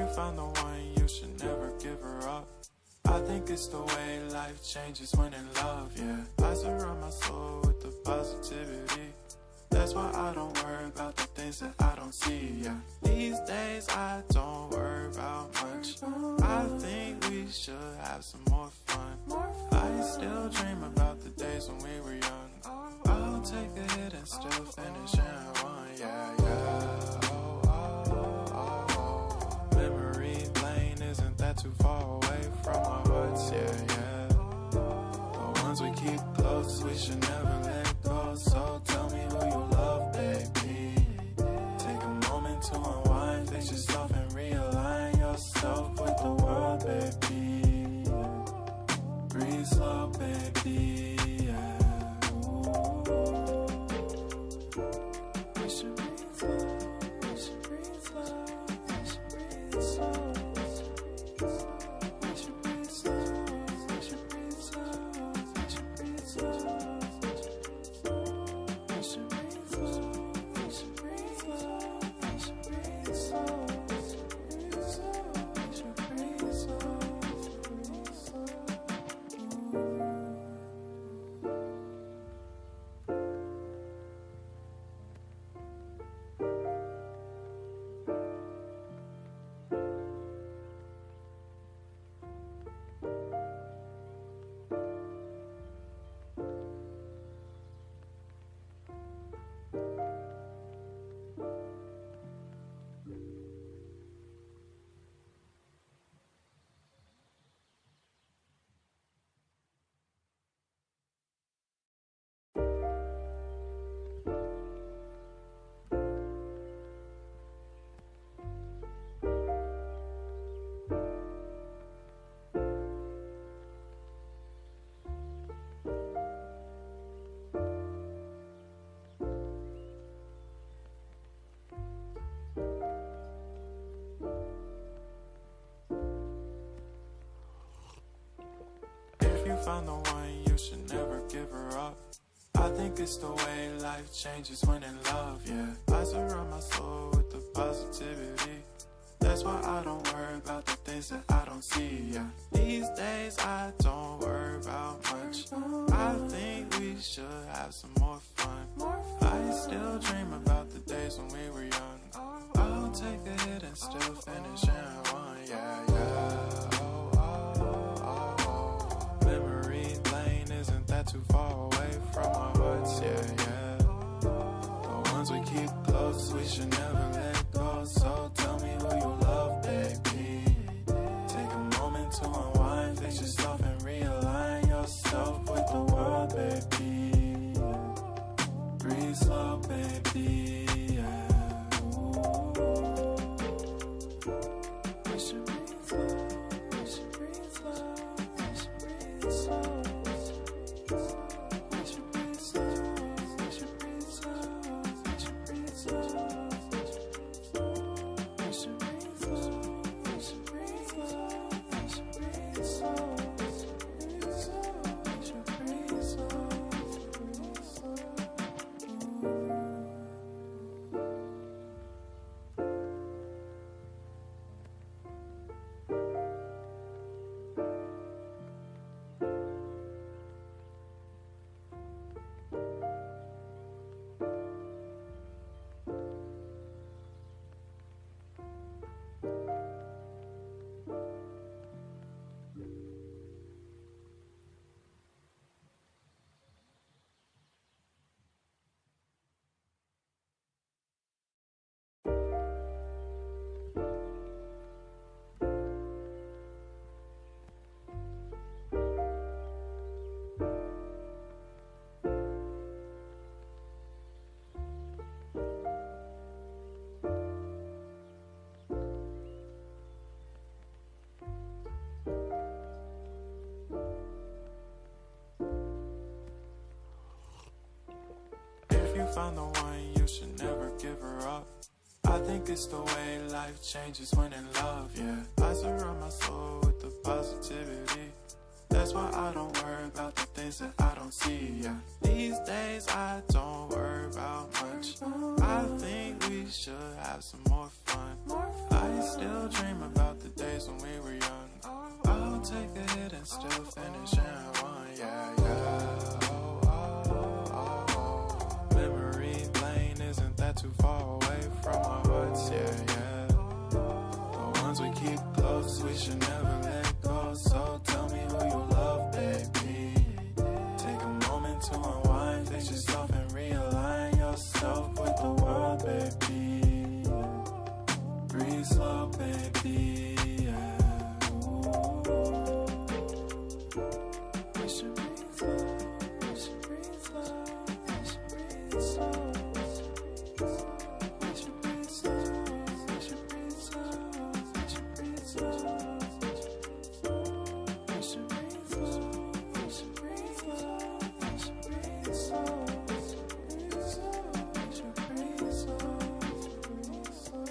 you found the one, you should never give her up. I think it's the way life changes when in love, yeah. I surround my soul with the positivity. That's why I don't worry about the things that I don't see, yeah. These days I don't worry about much. I think we should have some more fun. I still dream about the days when we were young. I'll take a hit and still finish and one, yeah, yeah. Oh, oh, oh, oh. Memory lane, isn't that too far away from our hearts, yeah, yeah. The ones we keep close, we should never let go. So tell me who you love, baby. Take a moment to unwind, fix yourself and realign yourself with the world, baby. Breathe slow, baby, yeah. We should breathe slow, we should breathe slow, we should breathe slow. We should breathe slow, we should breathe slow, we should breathe slow. We should breathe slow, we should breathe slow, we should breathe slow. We should breathe slow. Found the one, you should never give her up. I think it's the way life changes when in love, yeah. I surround my soul with the positivity. That's why I don't worry about the things that I don't see, yeah. These days I don't worry about much. I think we should have some more fun. I still dream about the days when we were young. I'll take a hit and still finish and one, yeah, yeah. Isn't that too far away from our hearts, yeah, yeah. The ones we keep close, we should never let go. So tell me who you love, baby. Take a moment to unwind, fix yourself and realign yourself with the world, baby. Breathe slow, baby, yeah. We should breathe slow, we should breathe slow, we should breathe slow. We should breathe slow, we should breathe slow, we should breathe slow. We should breathe slow, we should breathe slow, we should breathe slow. We should breathe slow. Found the one, you should never give her up. I think it's the way life changes when in love, yeah. I surround my soul with the positivity. That's why I don't worry about the things that I don't see, yeah. These days I don't worry about much. I think we should have some more fun. I still dream about ones we keep close, we should never let go. So tell me who you love, baby. Take a moment to unwind, face yourself and realign yourself with the world, baby. Breathe slow, baby. Yeah. Ooh. We should breathe slow. We should breathe slow. We should breathe slow. We should breathe slow. We should breathe slow. We should breathe slow. We should breathe slow. We should breathe slow. We should breathe slow. We should breathe slow.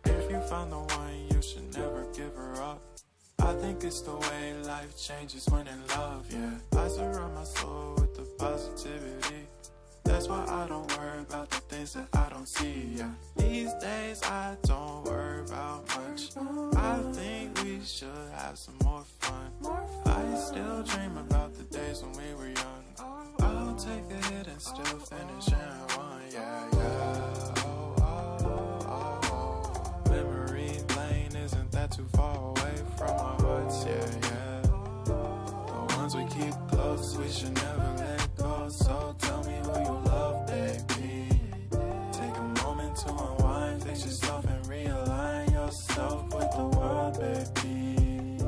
If you found the one, you should never give her up. I think it's the way life changes when in love, yeah. I surround my soul with the positivity. That's why I don't worry about the things that I don't see, yeah. These days I don't worry about much. I think we should have some more fun. I still dream about the days when we were young. I'll take a hit and still finish in one, yeah, yeah. Isn't that too far away from our hearts? Yeah, yeah. The ones we keep close, we should never let go. So tell me who you love, baby. Take a moment to unwind, face yourself and realign yourself with the world, baby.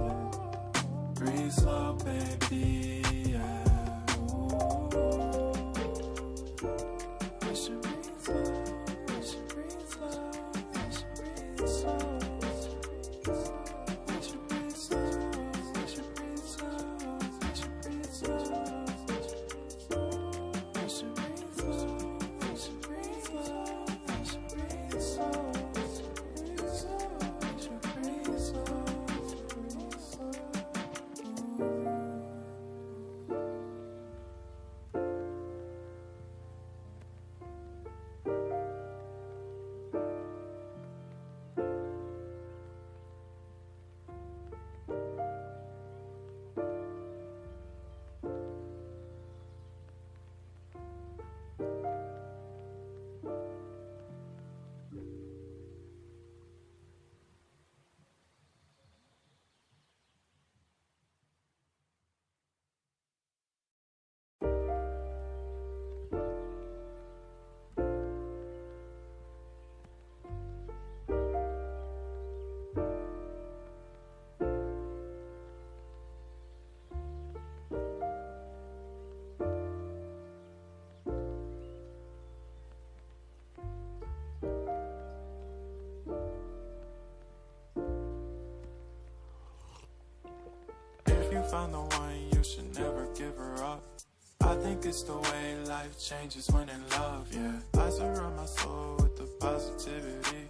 Breathe slow, baby. Yeah. Ooh. We should breathe slow. We should breathe slow. We should breathe slow. Found the one, you should never give her up. I think it's the way life changes when in love, yeah. I surround my soul with the positivity.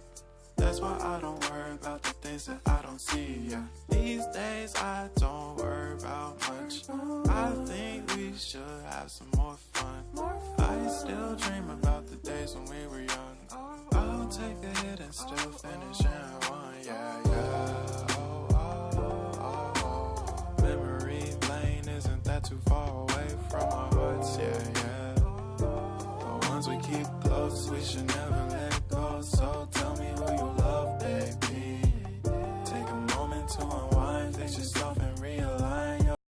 That's why I don't worry about the things that I don't see, yeah. These days I don't worry about much. I think we should have some more fun. I still dream about the days when we were young. I'll take a hit and still finish in one, yeah, yeah. Memory lane isn't that too far